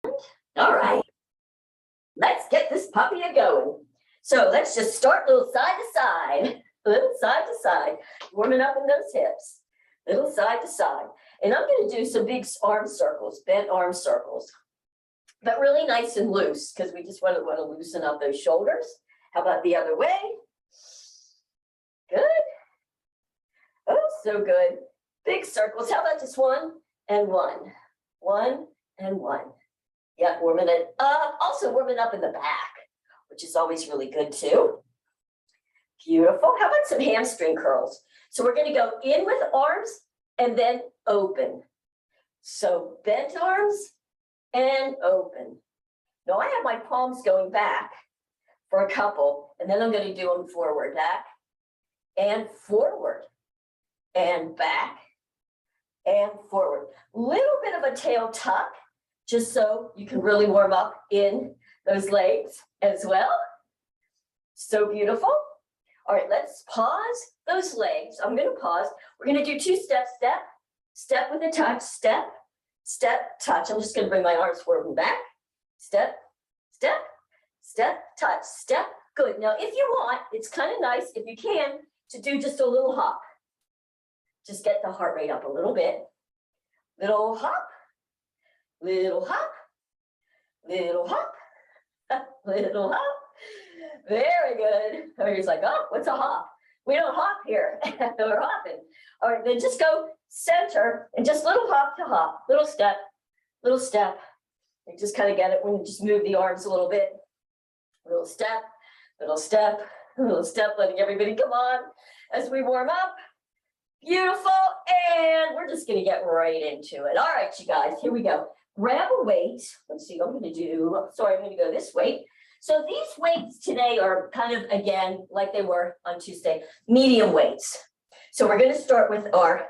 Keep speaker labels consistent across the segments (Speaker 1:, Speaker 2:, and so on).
Speaker 1: All right, let's get this puppy a going. So let's just start little side to side, little side to side, warming up in those hips, little side to side. And I'm going to do some big arm circles, bent arm circles, but really nice and loose because we just want to loosen up those shoulders. How about the other way? Good. Oh, so good. Big circles. How about just one and one? One and one. Yep, warming it up. Also warming up in the back, which is always really good too. Beautiful. How about some hamstring curls? So we're going to go in with arms and then open. So bent arms and open. Now I have my palms going back for a couple, and then I'm going to do them forward, back and forward and back and forward. Little bit of a tail tuck, just so you can really warm up in those legs as well. So beautiful. All right, let's pause those legs. I'm going to pause. We're going to do 2 steps, step, step with a touch, step, step, touch. I'm just going to bring my arms forward and back. Step, step, step, touch, step. Good. Now, if you want, it's kind of nice, if you can, to do just a little hop. Just get the heart rate up a little bit. Little hop, little hop, little hop, little hop. Very good. Everybody's like, oh, what's a hop? We don't hop here. We're hopping. All right, then just go center and just little hop to hop, little step, and just kind of get it when you just move the arms a little bit. Little step, little step, little step, letting everybody come on as we warm up. Beautiful. And we're just going to get right into it. All right, you guys, here we go. Grab a weight. Let's see, I'm going to do, sorry, I'm going to go this way. So these weights today are kind of, again, like they were on Tuesday, medium weights. So we're going to start with our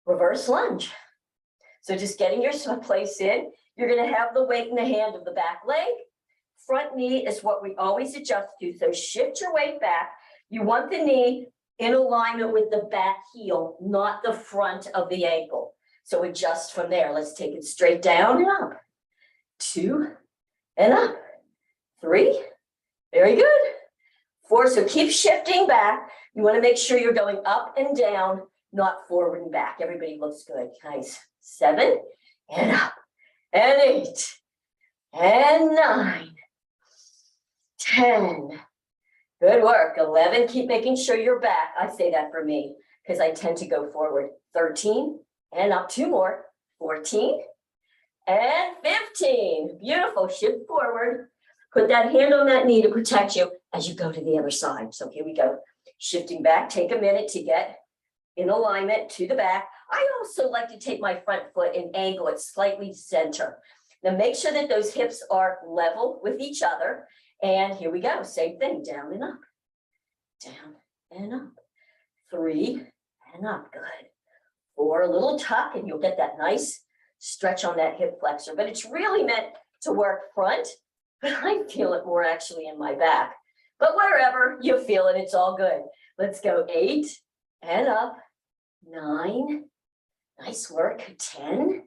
Speaker 1: reverse lunge. So just getting your place in, you're going to have the weight in the hand of the back leg. Front knee is what we always adjust to. So shift your weight back. You want the knee in alignment with the back heel, not the front of the ankle. So adjust from there. Let's take it straight down and up. 2 and up. 3. Very good. 4. So keep shifting back. You want to make sure you're going up and down, not forward and back. Everybody looks good. Nice. 7 and up. And 8 and 9. 10. Good work. 11. Keep making sure you're back. I say that for me because I tend to go forward. 13 and up. 2 more. 14 and 15. Beautiful. Shift forward. Put that hand on that knee to protect you as you go to the other side. So here we go. Shifting back. Take a minute to get in alignment to the back. I also like to take my front foot and angle it slightly center. Now make sure that those hips are level with each other. And here we go. Same thing. Down and up. Down and up. 3 and up. Good. 4. A little tuck and you'll get that nice stretch on that hip flexor. But it's really meant to work front. But I feel it more actually in my back. But wherever you feel it, it's all good. Let's go 8 and up. 9. Nice work. 10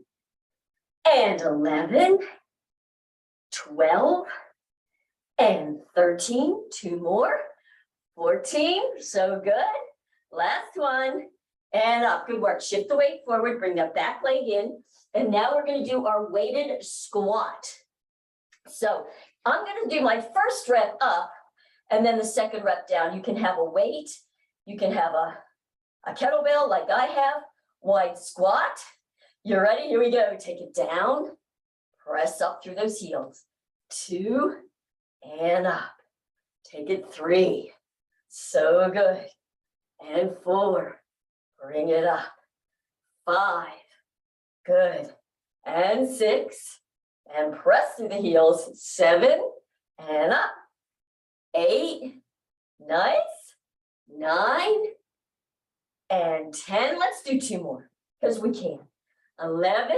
Speaker 1: and 11. 12 and 13. 2 more. 14. So good. Last one. And up. Good work. Shift the weight forward. Bring that back leg in. And now we're going to do our weighted squat. So I'm going to do my first rep up and then the second rep down. You can have a weight. You can have a kettlebell like I have. Wide squat. You ready? Here we go. Take it down. Press up through those heels. 2 and up. Take it 3. So good. And 4. Bring it up. 5. Good. And 6. And press through the heels. 7 and up. 8. Nice. 9 and 10. Let's do 2 more because we can. 11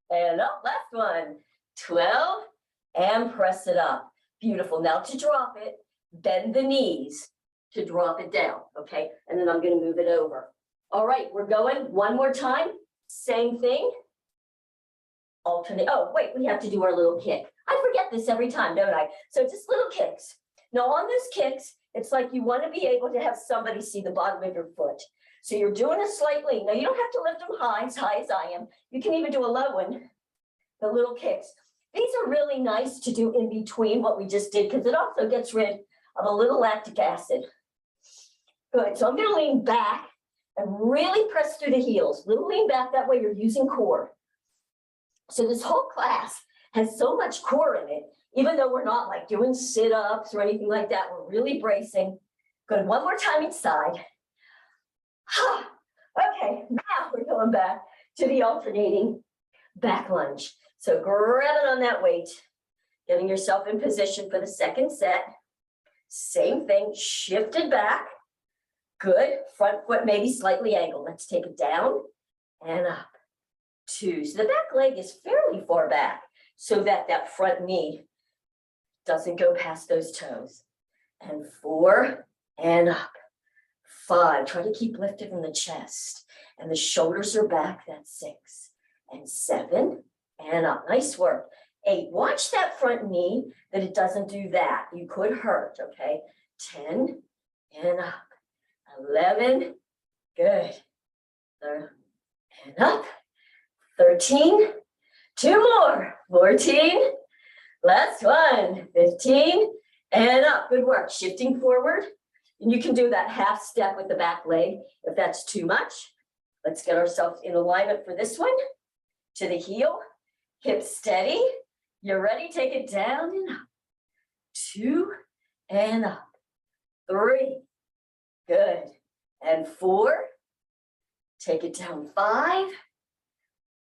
Speaker 1: and up. Last one. 12 and press it up. Beautiful. Now to drop it, bend the knees to drop it down. Okay. And then I'm going to move it over. All right. We're going one more time. Same thing. alternate. Oh, wait, we have to do our little kick. I forget this every time, don't I? So just little kicks. Now on those kicks, it's like you want to be able to have somebody see the bottom of your foot. So you're doing a slight lean. Now you don't have to lift them high as I am. You can even do a low one, the little kicks. These are really nice to do in between what we just did because it also gets rid of a little lactic acid. Good, so I'm gonna lean back and really press through the heels. Little lean back, that way you're using core. So this whole class has so much core in it, even though we're not like doing sit-ups or anything like that, we're really bracing. Good, one more time each side. Okay, now we're going back to the alternating back lunge. So grabbing on that weight, getting yourself in position for the second set. Same thing, shifted back. Good, front foot maybe slightly angled. Let's take it down and up. 2. So the back leg is fairly far back so that that front knee doesn't go past those toes. And 4 and up. 5, try to keep lifted from the chest. And the shoulders are back, that's 6. And 7 and up, nice work. 8, watch that front knee that it doesn't do that. You could hurt, okay? 10 and up. 11, good. And up. 13, 2 more. 14, last one. 15 and up, good work. Shifting forward, and you can do that half step with the back leg if that's too much. Let's get ourselves in alignment for this one. To the heel, hips steady. You're ready, take it down and up. 2 and up. 3, good. And 4, take it down. 5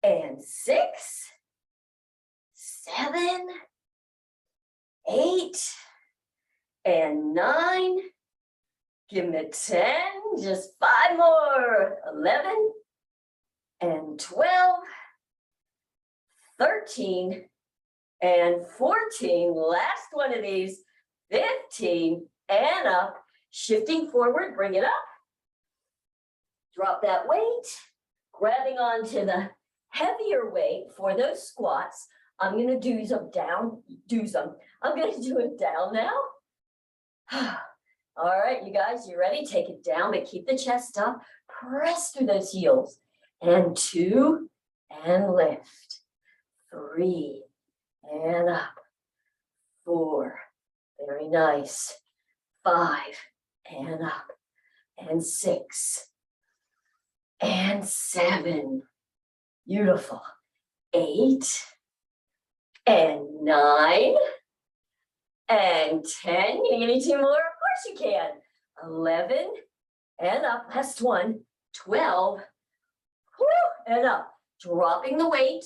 Speaker 1: and 6, 7, 8, and 9. Give me 10, just 5 more. 11 and 12, 13 and 14. Last one of these, 15 and up. Shifting forward, bring it up. Drop that weight, grabbing onto the heavier weight for those squats. I'm gonna do them down, I'm gonna do it down now. All right, you guys, you ready? Take it down, but keep the chest up. Press through those heels. And 2 and lift. 3 and up. 4, very nice. 5 and up. And 6 and 7. Beautiful. 8 and 9 and 10. You need 2 more? Of course you can. 11 and up. Last one. 12 and up. Dropping the weight.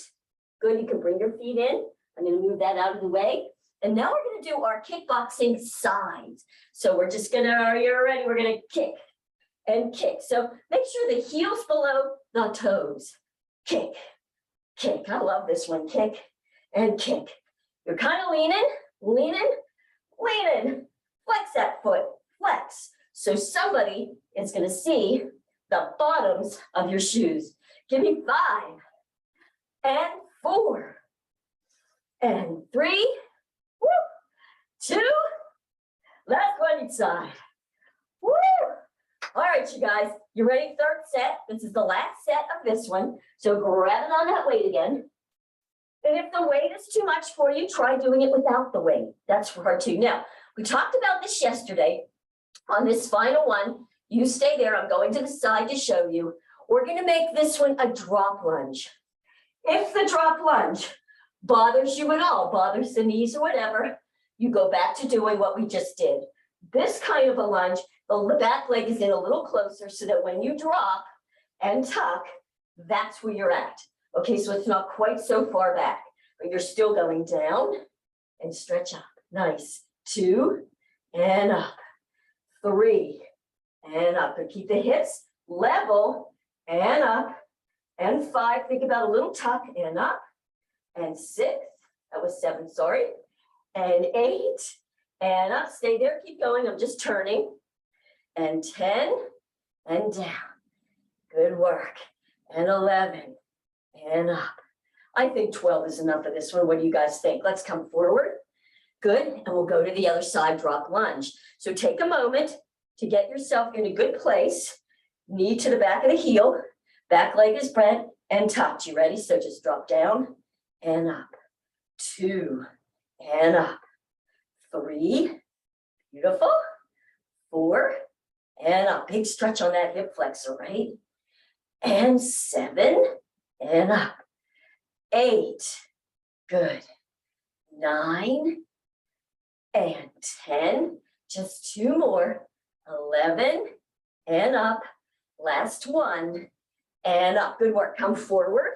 Speaker 1: Good. You can bring your feet in. I'm going to move that out of the way. And now we're going to do our kickboxing sides. So we're just going to, are you ready? We're going to kick and kick. So make sure the heels below the toes. Kick, kick. I love this one. Kick and kick. You're kind of leaning. Flex that foot, flex. So somebody is going to see the bottoms of your shoes. Give me 5 and 4 and 3, 2, last one each side. Woo! All right, you guys, you ready? Third set. This is the last set of this one. So grab it on that weight again. And if the weight is too much for you, try doing it without the weight. That's hard too. Now, we talked about this yesterday. On this final one, you stay there. I'm going to the side to show you. We're going to make this one a drop lunge. If the drop lunge bothers you at all, bothers the knees or whatever, you go back to doing what we just did. This kind of a lunge, the back leg is in a little closer so that when you drop and tuck, that's where you're at. Okay, so it's not quite so far back, but you're still going down and stretch up. Nice. 2 and up. 3 and up. But keep the hips level and up. And 5, think about a little tuck and up. And 6, that was 7, sorry. And 8 and up. Stay there, keep going. I'm just turning. And 10 and down. Good work. And 11 and up. I think 12 is enough for this one. What do you guys think? Let's come forward. Good, and we'll go to the other side, drop lunge. So take a moment to get yourself in a good place. Knee to the back of the heel, back leg is bent and tucked. You ready? So just drop down and up. 2 and up. 3, beautiful. 4 and up. Big stretch on that hip flexor, right? And 7 and up. 8, good. 9 and 10, just 2 more. 11 and up. Last one and up. Good work. Come forward.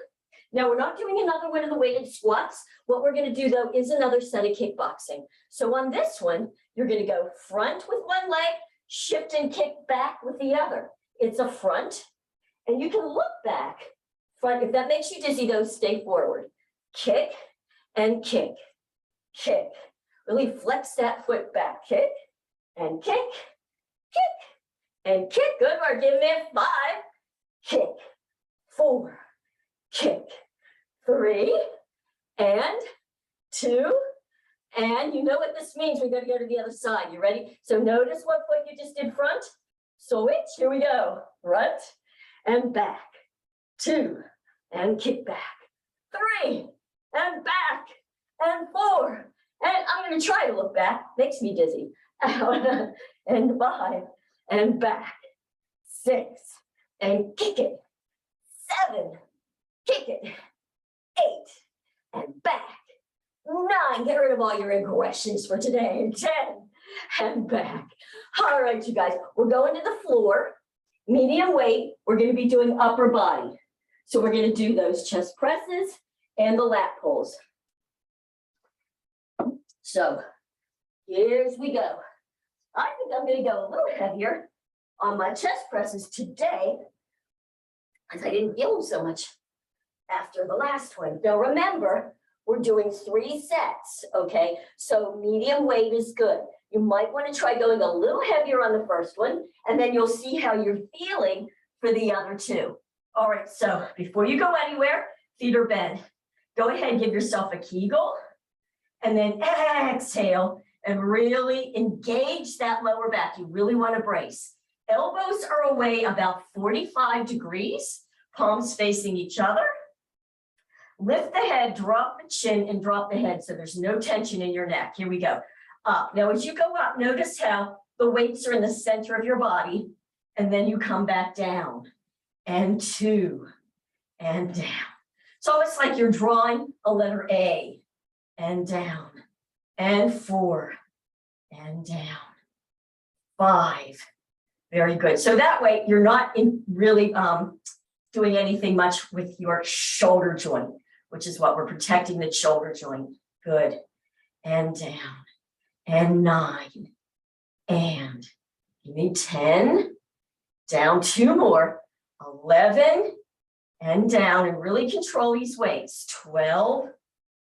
Speaker 1: Now we're not doing another one of the weighted squats. What we're going to do though is another set of kickboxing. So on this one, you're going to go front with one leg, shift and kick back with the other. It's a front, and you can look back. Front, if that makes you dizzy though, stay forward. Kick and kick, kick. Really flex that foot back. Kick and kick, kick and kick. Good work. Give me 5. Kick. 4. Kick. 3 and 2. And you know what this means. We're going to go to the other side. You ready? So notice what foot you just did front. Switch. Here we go. Front and back. 2 and kick back. 3 and back. And 4. And I'm going to try to look back. Makes me dizzy. Out and 5 and back. 6 and kick it. 7, kick it. 8 and back. 9, get rid of all your aggressions for today. 10 and back. All right, you guys, we're going to the floor. Medium weight, we're going to be doing upper body. So we're going to do those chest presses and the lat pulls. So here's we go. I think I'm going to go a little heavier on my chest presses today, as I didn't feel them so much after the last one. Now remember, we're doing 3 sets, okay? So medium weight is good. You might want to try going a little heavier on the first one, and then you'll see how you're feeling for the other 2. All right, so before you go anywhere, feet are bent. Go ahead and give yourself a Kegel, and then exhale and really engage that lower back. You really want to brace. Elbows are away about 45 degrees, palms facing each other. Lift the head, drop the chin, and drop the head so there's no tension in your neck. Here we go. Up. Now, as you go up, notice how the weights are in the center of your body, and then you come back down, and 2, and down. It's almost like you're drawing a letter A, and down, and 4, and down, 5. Very good. So that way, you're not really doing anything much with your shoulder joint, which is what we're protecting, the shoulder joint. Good. And down. And 9. And give me 10. Down 2 more. 11. And down. And really control these weights. 12.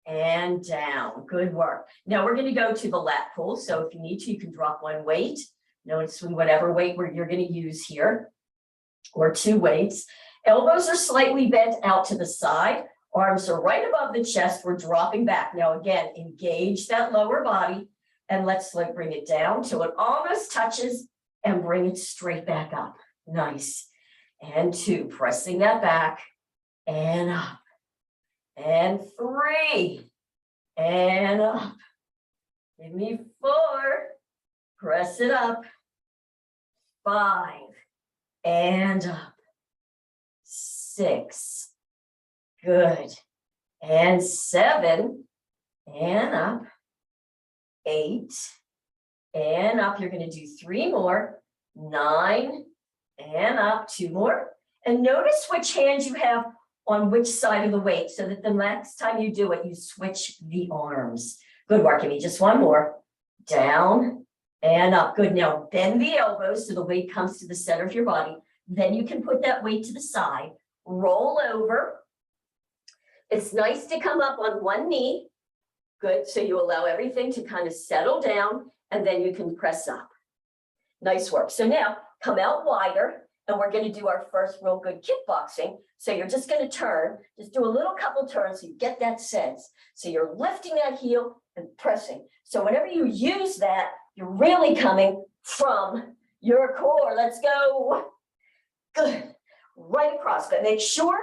Speaker 1: And down. Good work. Now we're going to go to the lat pull. So if you need to, you can drop 1 weight. Notice whatever weight you're going to use here. Or 2 weights. Elbows are slightly bent out to the side. Arms are right above the chest. We're dropping back. Now, again, engage that lower body. And let's bring it down till it almost touches and bring it straight back up. Nice. And 2, pressing that back and up. And 3 and up. Give me 4. Press it up. 5 and up. 6. Good. And 7 and up. 8 and up. You're going to do 3 more. 9 and up. 2 more. And notice which hand you have on which side of the weight so that the next time you do it, you switch the arms. Good work. Give me just 1 more. Down and up. Good. Now bend the elbows so the weight comes to the center of your body. Then you can put that weight to the side. Roll over. It's nice to come up on 1 knee. Good. So you allow everything to kind of settle down, and then you can press up. Nice work. So now come out wider, and we're going to do our first real good kickboxing. So you're just going to turn, just do a little couple turns so you get that sense. So you're lifting that heel and pressing. So whenever you use that, you're really coming from your core. Let's go. Good. Right across, but make sure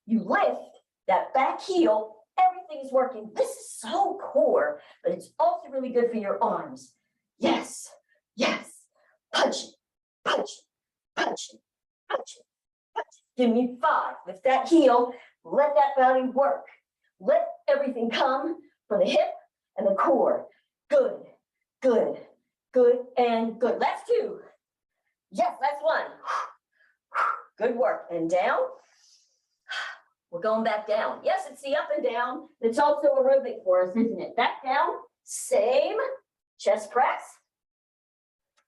Speaker 1: you lift that back heel. Everything's working. This is so core, but it's also really good for your arms. Yes, yes. Punch it, punch it, punch it, punch it, punch it. Give me 5. Lift that heel. Let that body work. Let everything come from the hip and the core. Good, good, good, and good. Last 2. Yes, last 1. Good work. And down. We're going back down. Yes, it's the up and down. It's also aerobic for us, isn't it? Back down. Same. Chest press.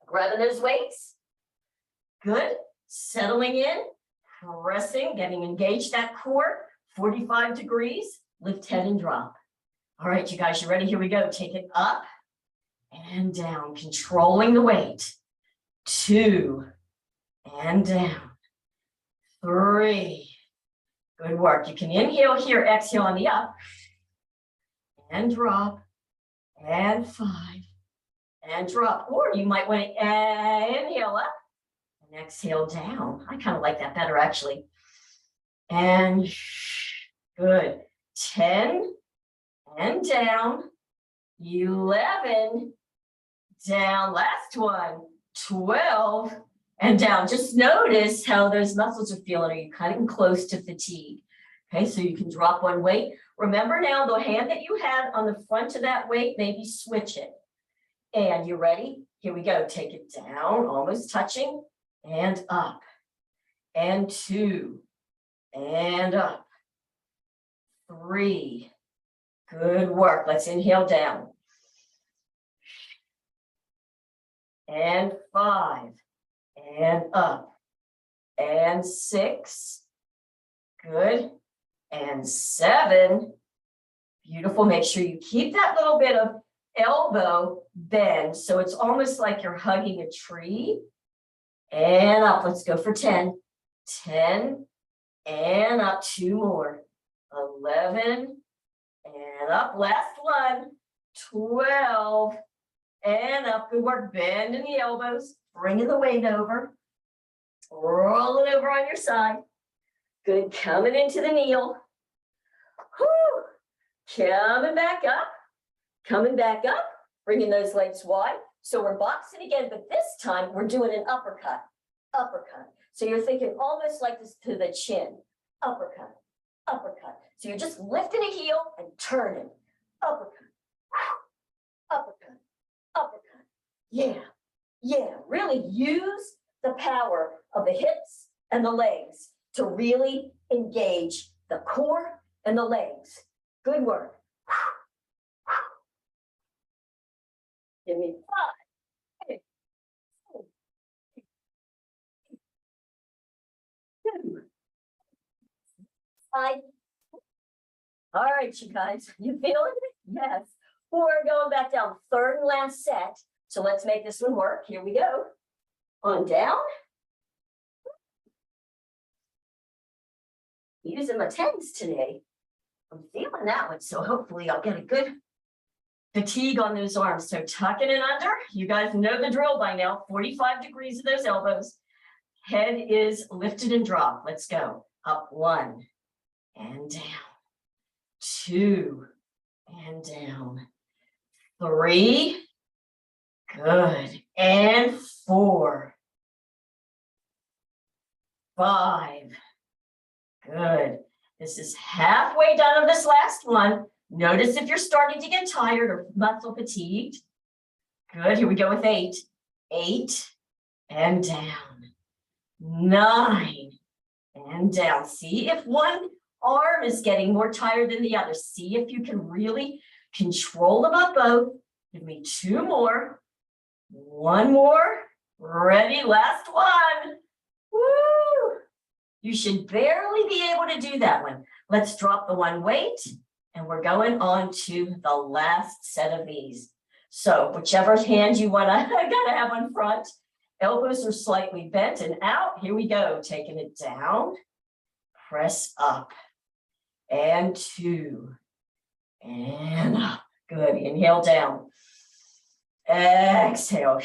Speaker 1: Grabbing those weights. Good. Settling in. Pressing. Getting engaged that core. 45 degrees. Lift head and drop. All right, you guys, you ready? Here we go. Take it up and down. Controlling the weight. 2 and down. 3. Good work. You can inhale here, exhale on the up, and drop, and 5, and drop. Or you might want to inhale up and exhale down. I kind of like that better, actually. And good. 10 and down. 11 down. Last one. 12. And down. Just notice how those muscles are feeling. Are you cutting close to fatigue? Okay, so you can drop one weight. Remember now, the hand that you had on the front of that weight, maybe switch it. And you ready? Here we go. Take it down, almost touching, and up. And 2, and up. 3. Good work. Let's inhale down. And 5. And up, and 6, good, and 7, beautiful. Make sure you keep that little bit of elbow bend, so it's almost like you're hugging a tree, and up. Let's go for 10, 10, and up. 2 more, 11, and up. Last one, 12, and up. Good work. Bend in the elbows. Bringing the weight over. Roll it over on your side. Good. Coming into the kneel. Whew. Coming back up. Coming back up. Bringing those legs wide. So we're boxing again, but this time we're doing an uppercut. Uppercut. So you're thinking almost like this to the chin. Uppercut. Uppercut. So you're just lifting a heel and turning. Uppercut. Uppercut. Uppercut. Yeah. Yeah, really use the power of the hips and the legs to really engage the core and the legs. Good work. Give me 5, 6, 2, 5. All right, you guys, you feeling it? Yes. 4, going back down. 3rd and last set. So let's make this one work. Here we go. On down. Using my 10s today. I'm feeling that one. So hopefully I'll get a good fatigue on those arms. So tucking it under. You guys know the drill by now. 45 degrees of those elbows. Head is lifted and dropped. Let's go. Up 1 and down. 2 and down. 3. Good. And 4. 5. Good. This is halfway done of this last one. Notice if you're starting to get tired or muscle fatigued. Good. Here we go with 8. 8 and down. 9 and down. See if one arm is getting more tired than the other. See if you can really control them up both. Give me 2 more. 1 more. Ready? Last one. Woo! You should barely be able to do that one. Let's drop the one weight and we're going on to the last set of these. So whichever hand you want to gotta have on front. Elbows are slightly bent and out. Here we go. Taking it down. Press up. And 2. And up. Good. Inhale down. Exhale.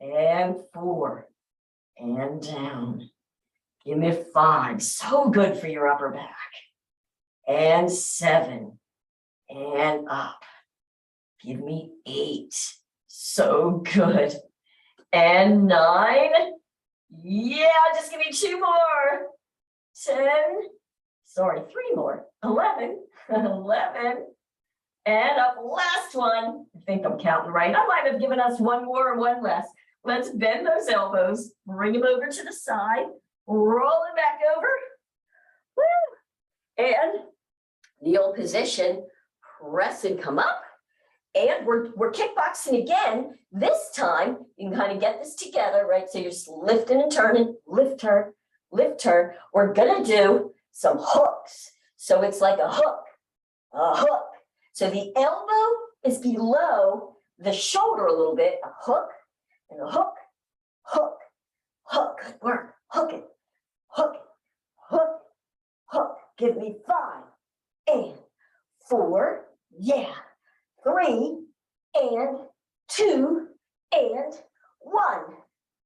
Speaker 1: And 4. And down. Give me 5. So good for your upper back. And 7. And up. Give me 8. So good. And 9. Yeah, just give me 2 more. 10. Sorry, 3 more. 11. 11. And up, last one. I think I'm counting right. I might have given us 1 more or 1 less. Let's bend those elbows, bring them over to the side, roll it back over. Woo. And the old position, press and come up. And we're kickboxing again. This time, you can kind of get this together, right? So you're just lifting and turning, lift, turn, lift, turn. We're gonna do some hooks. So it's like a hook. So the elbow is below the shoulder a little bit, a hook and a hook, hook, hook, good work, hook it, hook it, hook it, hook. Give me 5 and 4, yeah, 3 and 2 and 1.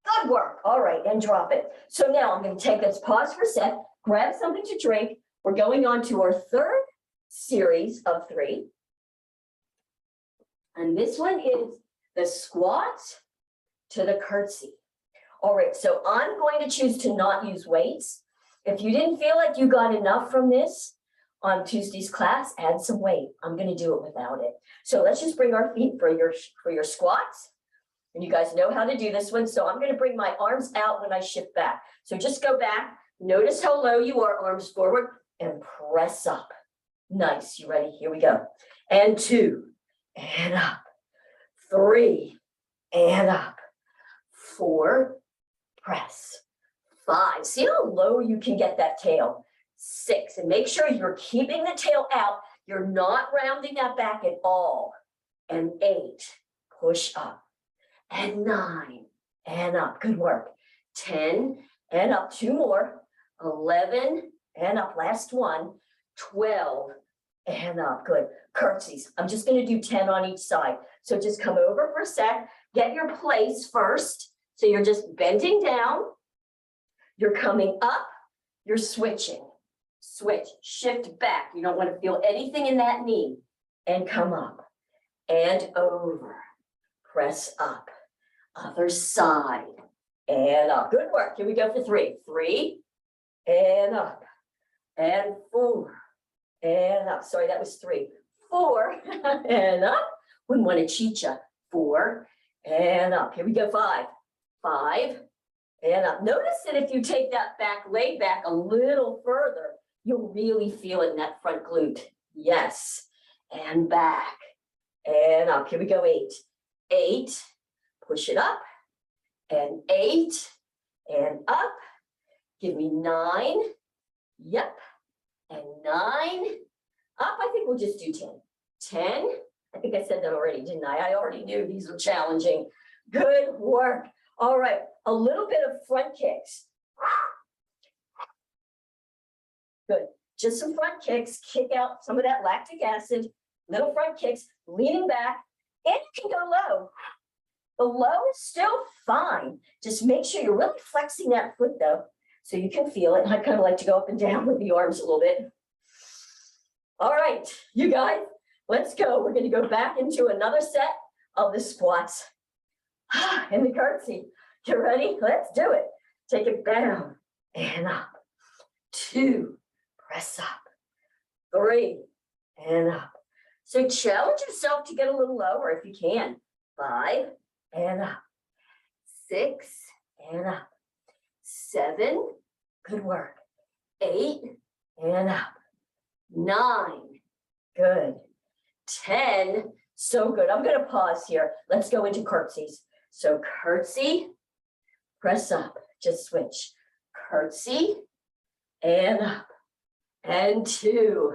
Speaker 1: Good work. All right, and drop it. So now I'm going to take this pause for a sec, grab something to drink. We're going on to our 3rd series of 3. And this one is the squat to the curtsy. All right, so I'm going to choose to not use weights. If you didn't feel like you got enough from this on Tuesday's class, add some weight. I'm going to do it without it. So let's just bring our feet for your squats. And you guys know how to do this one. So I'm going to bring my arms out when I shift back. So just go back. Notice how low you are, arms forward, and press up. Nice. You ready? Here we go. And 2, and up. 3, and up. 4, press. 5. See how low you can get that tail. 6, and make sure you're keeping the tail out. You're not rounding that back at all. And 8, push up. And 9, and up. Good work. 10, and up. 2 more. 11, and up. Last one. 12, and up. Good. Curtsies. I'm just going to do 10 on each side. So just come over for a sec. Get your place first. So you're just bending down. You're coming up. You're switching. Switch. Shift back. You don't want to feel anything in that knee. And come up. And over. Press up. Other side. And up. Good work. Here we go for 3. 3. And up. And 4. And up. Sorry, that was 3. 4. And up. Wouldn't want to cheat you. 4. And up. Here we go. 5. 5. And up. Notice that if you take that back leg back a little further, you'll really feel it in that front glute. Yes. And back. And up. Here we go. 8. 8. Push it up. And 8. And up. Give me 9. Yep. And 9. Up. I think we'll just do 10. 10. I think I said that already, didn't I? I already knew these were challenging. Good work. All right. A little bit of front kicks. Good. Just some front kicks. Kick out some of that lactic acid. Little front kicks. Leaning back. And you can go low. The low is still fine. Just make sure you're really flexing that foot though, so you can feel it. I kind of like to go up and down with the arms a little bit. All right, you guys, let's go. We're going to go back into another set of the squats and the curtsy. You ready? Let's do it. Take it down and up. 2, press up. 3, and up. So challenge yourself to get a little lower if you can. 5, and up. 6, and up. 7, good work. 8, and up. 9, good. 10, so good. I'm going to pause here. Let's go into curtsies. So curtsy, press up, just switch. Curtsy, and up. And 2,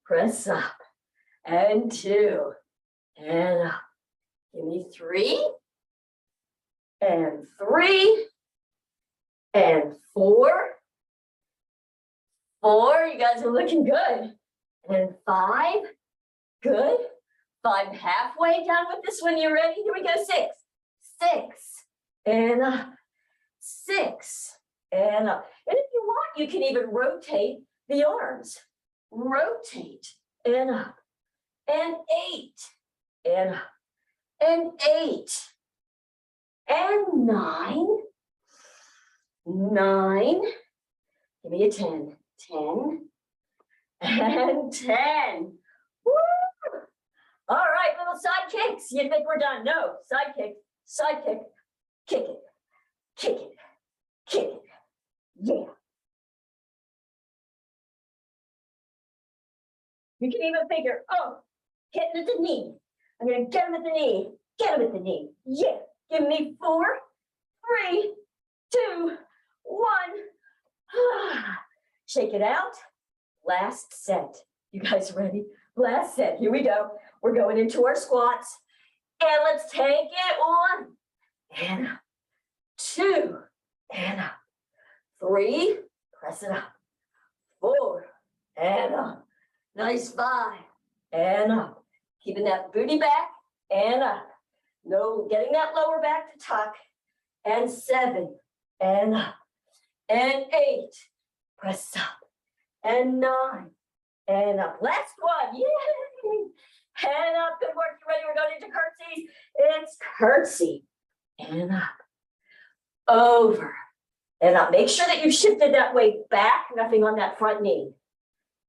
Speaker 1: press up. And 2, and up. Give me 3, and 3, and 4. 4, you guys are looking good. And 5, good. 5, halfway done with this one, you ready? Here we go, 6, 6, and 6, and up. And if you want, you can even rotate the arms. Rotate, and up, and 8, and up, and 8, and 9, 9, give me a 10, 10, and 10. Woo! All right, little side kicks. You think we're done? No, side kick, kick it, kick it, kick it. Yeah. You can even figure, oh, hitting at the knee. I'm gonna get him at the knee, get him at the knee. Yeah, give me 4, 3, 2, 1. Shake it out. Last set. You guys ready? Last set. Here we go. We're going into our squats. And let's take it 1, and up, 2, and up, 3, press it up, 4, and up. Nice 5, and up. Keeping that booty back, and up. No, getting that lower back to tuck. And 7, and up. And 8, press up. And 9, and up. Last one, yay! And up, good work, you ready? We're going into curtsies. It's curtsy, and up, over, and up. Make sure that you've shifted that weight back, nothing on that front knee.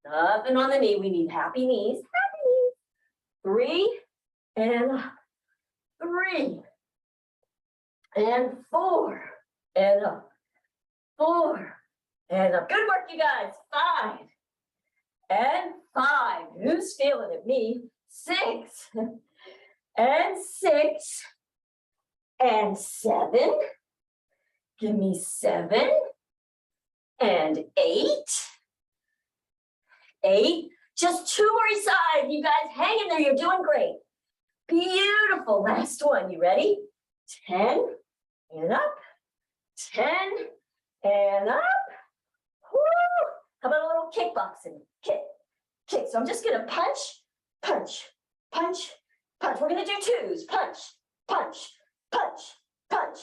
Speaker 1: Nothing on the knee, we need happy knees, happy knees. 3, and up, 3, and 4, and up, 4, and up. Good work, you guys. 5, and 5. Who's feeling it? Me. 6, and 6, and 7. Give me 7, and 8, 8. Just 2 more each side. You guys hang in there. You're doing great. Beautiful. Last one. You ready? 10, and up. 10, and up. Woo! How about a little kickboxing? Kick, kick. So I'm just going to punch, punch, punch, punch. We're going to do 2s. Punch, punch, punch, punch,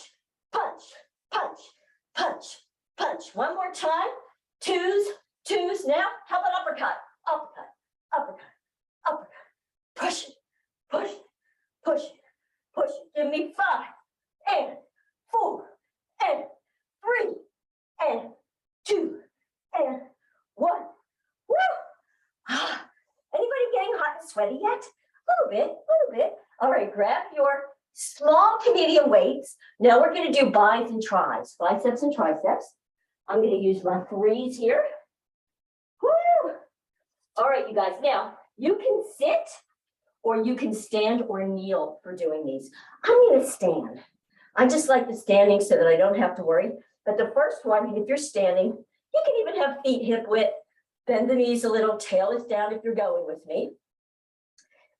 Speaker 1: punch, punch, punch, punch. One more time. 2s, 2s. Now, how about uppercut? Uppercut, uppercut, uppercut. Push it, push it, push it, push it. Give me 5, and 4, and 3, and 2, and 1. Woo! Anybody getting hot and sweaty yet? A little bit. All right, grab your small to medium weights. Now we're going to do bis and tris, biceps and triceps. I'm going to use my 3s here. Woo! All right, you guys. Now, you can sit or you can stand or kneel for doing these. I'm going to stand. I just like the standing so that I don't have to worry. But the first one, if you're standing, you can even have feet hip width. Bend the knees a little, tail is down if you're going with me.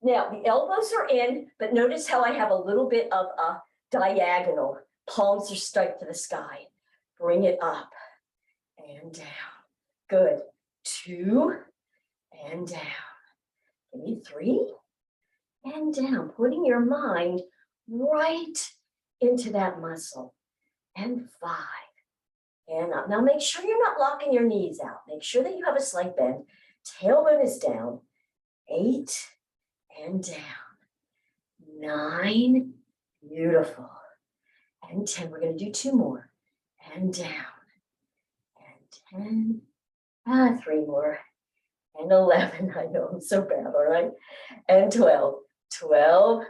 Speaker 1: Now, the elbows are in, but notice how I have a little bit of a diagonal. Palms are straight to the sky. Bring it up and down. Good. 2 and down. Give me 3 and down. Putting your mind right into that muscle. And 5 and up. Now make sure you're not locking your knees out. Make sure that you have a slight bend. Tailbone is down. 8 and down. 9, beautiful. And 10, we're going to do 2 more. And down. And 10, 3 more. And 11, I know I'm so bad, all right? And 12, 12,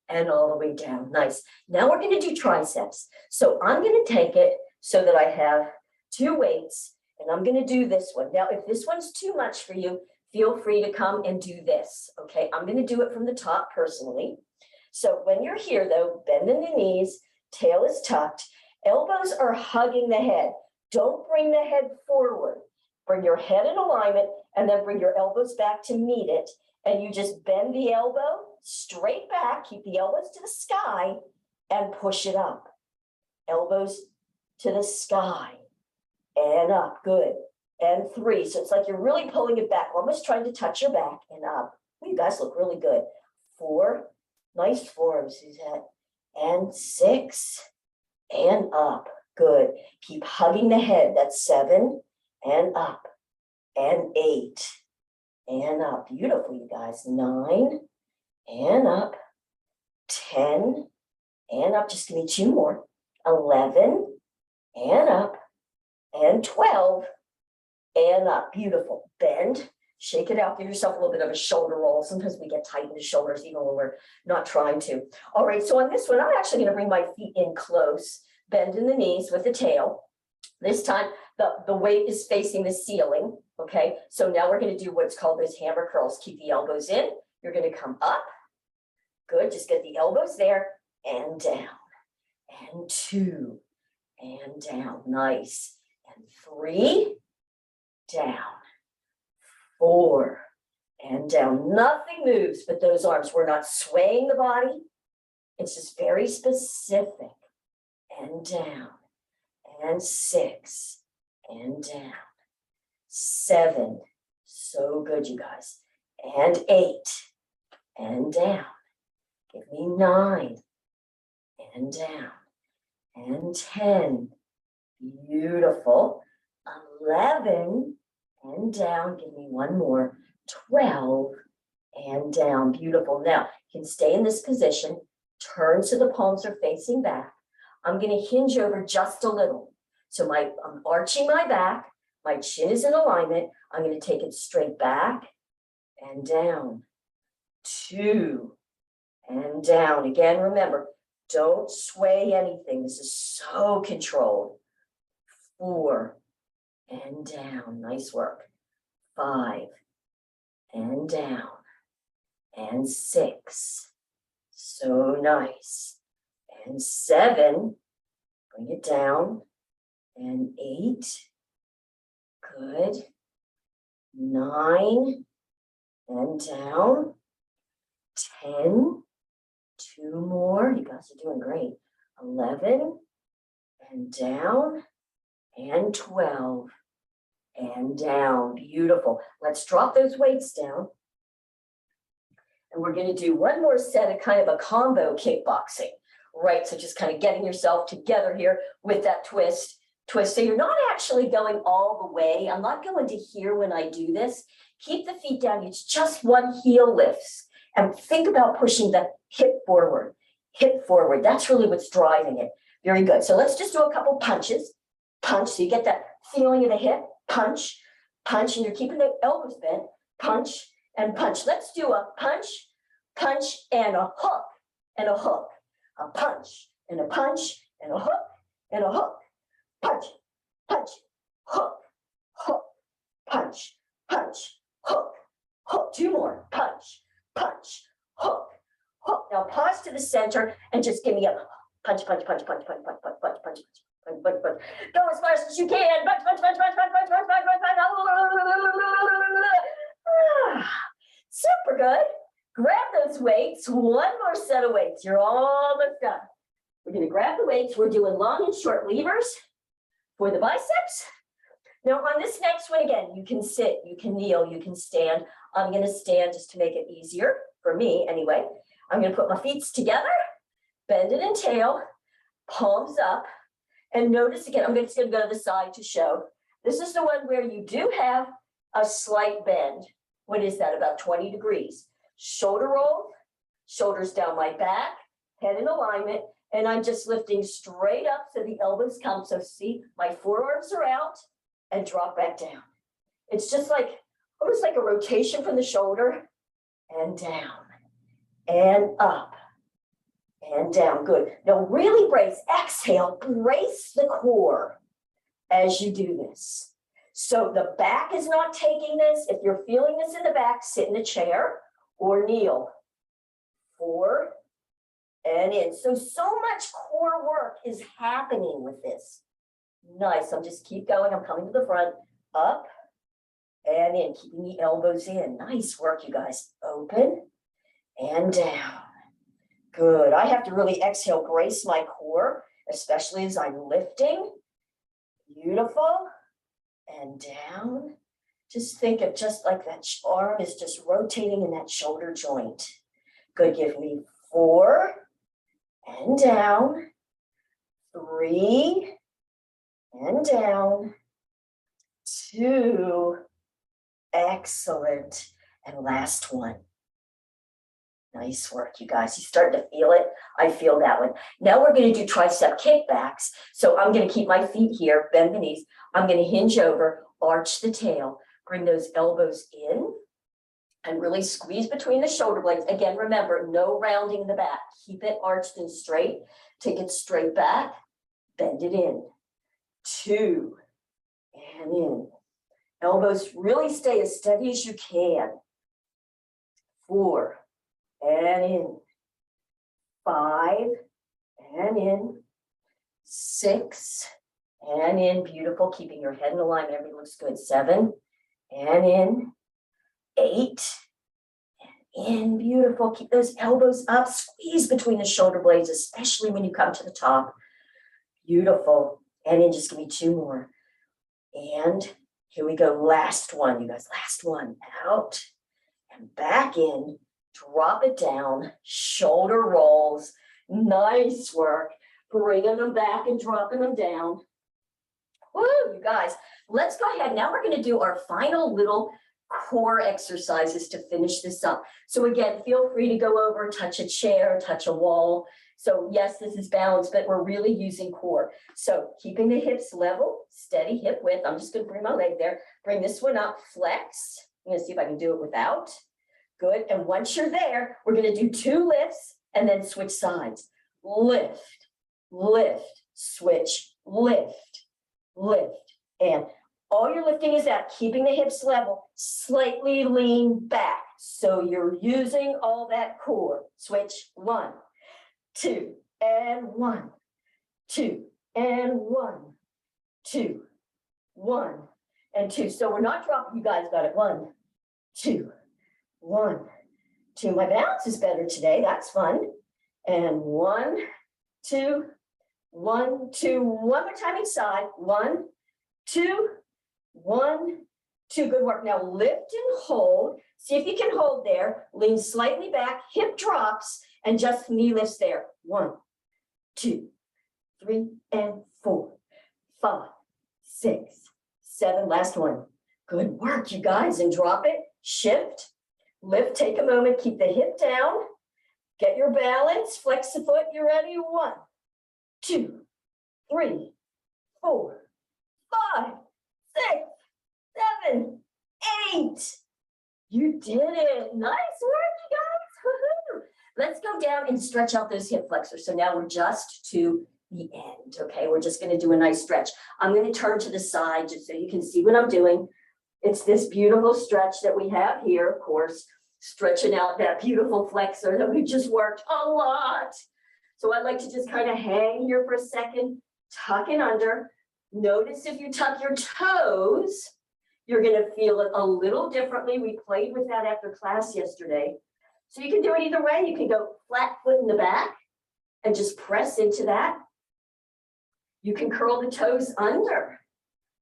Speaker 1: and all the way down. Nice. Now we're going to do triceps. So I'm going to take it so that I have 2 weights, and I'm going to do this one. Now, if this one's too much for you, feel free to come and do this, okay? I'm going to do it from the top personally. So when you're here, though, bend in the knees, tail is tucked, elbows are hugging the head. Don't bring the head forward. Bring your head in alignment, and then bring your elbows back to meet it, and you just bend the elbow straight back, keep the elbows to the sky, and push it up. elbows to the sky, and up, good. And 3, so it's like you're really pulling it back, almost trying to touch your back, and up. You guys look really good. 4, nice form, Suzette. And 6, and up, good. Keep hugging the head, that's 7, and up, and 8, and up. Beautiful, you guys. 9, and up, 10, and up. Just give me 2 more. 11, and up, and 12, and up. Beautiful. Bend, shake it out, give yourself a little bit of a shoulder roll. Sometimes we get tight in the shoulders even when we're not trying to. All right, so on this one, I'm actually going to bring my feet in close, bend in the knees with the tail. This time, the weight is facing the ceiling, okay? So now we're going to do what's called those hammer curls. Keep the elbows in. You're going to come up. Good, just get the elbows there, and down, and 2, and down. Nice. And 3, down. 4, and down. Nothing moves but those arms. We're not swaying the body. It's just very specific. And down. And 6, and down. 7, so good, you guys. And 8, and down. Give me 9, and down. And 10, beautiful. 11, and down. Give me 1 more. 12, and down. Beautiful. Now, you can stay in this position. Turn so the palms are facing back. I'm going to hinge over just a little. So I'm arching my back. My chin is in alignment. I'm going to take it straight back and down. 2, and down. Again, remember, don't sway anything. This is so controlled. 4, and down. Nice work. 5, and down. And 6. So nice. And 7. Bring it down. And 8. Good. 9. And down. 10. 2 more. You guys are doing great. 11. And down. And 12. And down. Beautiful. Let's drop those weights down. And we're going to do one more set of kind of a combo kickboxing, right? So just kind of getting yourself together here with that twist. So you're not actually going all the way. I'm not going to here when I do this. Keep the feet down. It's just one heel lifts. And think about pushing the hip forward. Hip forward. That's really what's driving it. Very good. So let's just do a couple punches. Punch. So you get that feeling of the hip. Punch. Punch. And you're keeping the elbows bent. Punch and punch. Let's do a punch, punch, and a hook, and a hook. A punch, and a punch, and a hook, and a hook. Punch, punch, hook, hook, punch, punch, hook, hook. 2 more. Punch, punch, hook, hook. Now pause to the center and just give me a punch, punch, punch, punch, punch, punch, punch, punch, punch, punch, punch, punch. Go as fast as you can. Punch, punch, punch, punch, punch, punch, punch, punch, punch, punch. Super good. Grab those weights. 1 more set of weights. You're almost done. We're going to grab the weights. We're doing long and short levers for the biceps. Now on this next one, again, you can sit, you can kneel, you can stand. I'm going to stand just to make it easier for me anyway. I'm going to put my feet together, bend it in tail, palms up, and notice again, I'm just going to go to the side to show. This is the one where you do have a slight bend. What is that? About 20 degrees. Shoulder roll, shoulders down my back, head in alignment, and I'm just lifting straight up so the elbows come. So see, my forearms are out and drop back down. It's just like, almost like a rotation from the shoulder and down and up and down. Good. Now really brace, exhale, brace the core as you do this. So the back is not taking this. If you're feeling this in the back, sit in a chair or kneel. 4 and in. So much core work is happening with this. Nice. I'll just keep going. I'm coming to the front. Up and in. Keeping the elbows in. Nice work, you guys. Open and down. Good. I have to really exhale, brace my core especially as I'm lifting. Beautiful. And down. Just think of just like that arm is just rotating in that shoulder joint. Good, give me 4 and down, 3 and down, 2, excellent, and last one. Nice work, you guys. You starting to feel it? I feel that one. Now we're going to do tricep kickbacks. So I'm going to keep my feet here, bend the knees. I'm going to hinge over, arch the tail, bring those elbows in, and really squeeze between the shoulder blades. Again, remember, no rounding in the back. Keep it arched and straight. Take it straight back, bend it in. 2, and in. Elbows really stay as steady as you can. 4, and in. 5, and in. 6, and in. Beautiful, keeping your head in alignment. Everything looks good. 7, and in. 8, and in. Beautiful. Keep those elbows up. Squeeze between the shoulder blades, especially when you come to the top. Beautiful. And in, just give me 2 more. And here we go. Last one, you guys. Last one. Out and back in. Drop it down. Shoulder rolls. Nice work. Bringing them back and dropping them down. Woo, you guys. Let's go ahead. Now we're going to do our final little core exercises to finish this up. So again, feel free to go over, touch a chair, touch a wall. So yes, this is balance, but we're really using core. So keeping the hips level, steady hip width. I'm just going to bring my leg there. Bring this one up, flex. I'm going to see if I can do it without. Good. And once you're there, we're going to do 2 lifts and then switch sides. Lift, lift, switch, lift, lift. And all you're lifting is that, keeping the hips level, slightly lean back. So you're using all that core. Switch. 1, 2, and 1, 2, and 1, 2, 1, and 2. So we're not dropping, you guys got it. 1, 2, 1, 2. My balance is better today. That's fun. And 1, 2, 1, 2. One more time each side. 1, 2, 1, 2. Good work. Now lift and hold. See if you can hold there. Lean slightly back, hip drops, and just knee lifts there. 1, 2, 3, and 4, 5, 6, 7. Last one. Good work, you guys. And drop it. Shift. Lift. Take a moment. Keep the hip down. Get your balance. Flex the foot. You're ready. 1, 2, 3, 4, 5, 6, 7, 8. You did it. Nice work, you guys. Woohoo. Let's go down and stretch out those hip flexors. So now we're just to the end. Okay, we're just going to do a nice stretch. I'm going to turn to the side just so you can see what I'm doing. It's this beautiful stretch that we have here, of course, stretching out that beautiful flexor that we just worked a lot. So I'd like to just kind of hang here for a second, tuck it under. Notice if you tuck your toes, you're going to feel it a little differently. We played with that after class yesterday. So you can do it either way. You can go flat foot in the back and just press into that. You can curl the toes under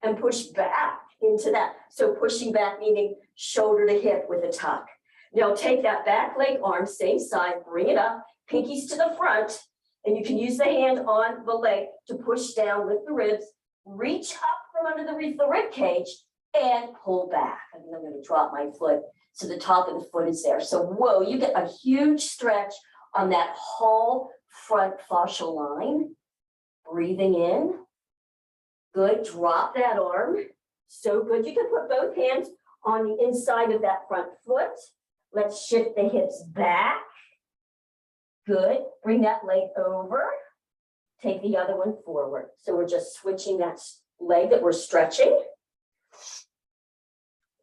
Speaker 1: and push back into that. So pushing back, meaning shoulder to hip with a tuck. Now take that back leg arm, same side, bring it up, pinkies to the front, and you can use the hand on the leg to push down with the ribs, reach up from underneath the rib cage, and pull back. And then I'm going to drop my foot so the top of the foot is there. So whoa, you get a huge stretch on that whole front fascial line. Breathing in. Good, drop that arm. So good. You can put both hands on the inside of that front foot. Let's shift the hips back. Good. Bring that leg over. Take the other one forward. So we're just switching that leg that we're stretching.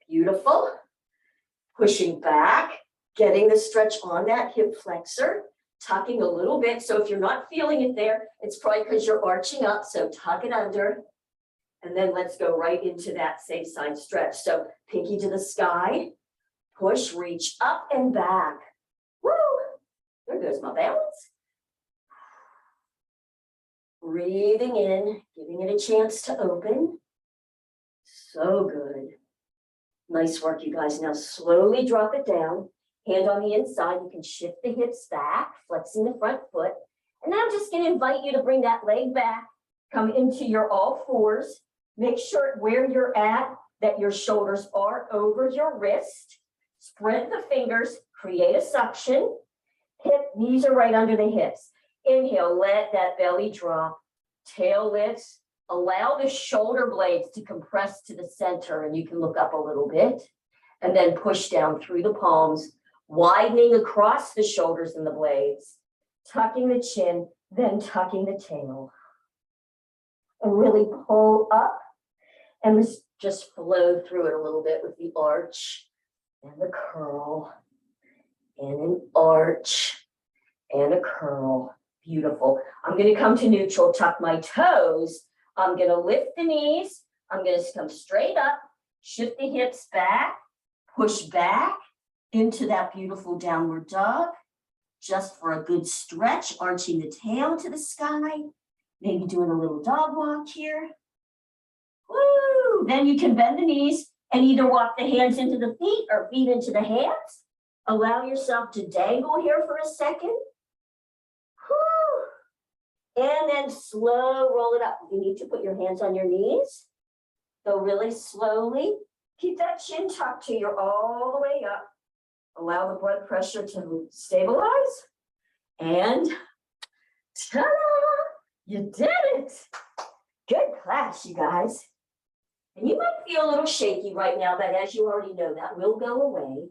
Speaker 1: Beautiful. Pushing back, getting the stretch on that hip flexor, tucking a little bit. So if you're not feeling it there, it's probably because you're arching up. So tuck it under. And then let's go right into that same side stretch. So pinky to the sky, push, reach up and back. Woo! There goes my balance. Breathing in, giving it a chance to open. So good. Nice work, you guys. Now slowly drop it down. Hand on the inside. You can shift the hips back, flexing the front foot. And now I'm just going to invite you to bring that leg back. Come into your all fours. Make sure where you're at that your shoulders are over your wrist. Spread the fingers. Create a suction. Knees are right under the hips. Inhale, let that belly drop. Tail lifts. Allow the shoulder blades to compress to the center, and you can look up a little bit. And then push down through the palms, widening across the shoulders and the blades, tucking the chin, then tucking the tail. And really pull up, and let's just flow through it a little bit with the arch and the curl, and an arch and a curl. Beautiful. I'm going to come to neutral, tuck my toes. I'm going to lift the knees. I'm going to come straight up, shift the hips back, push back into that beautiful downward dog, just for a good stretch, arching the tail to the sky, maybe doing a little dog walk here. Woo! Then you can bend the knees and either walk the hands into the feet or feet into the hands. Allow yourself to dangle here for a second. Woo! And then slow roll it up. You need to put your hands on your knees. Go really slowly. Keep that chin tucked till you're all the way up. Allow the blood pressure to stabilize. And ta-da! You did it. Good class, you guys. And you might feel a little shaky right now, but as you already know, that will go away.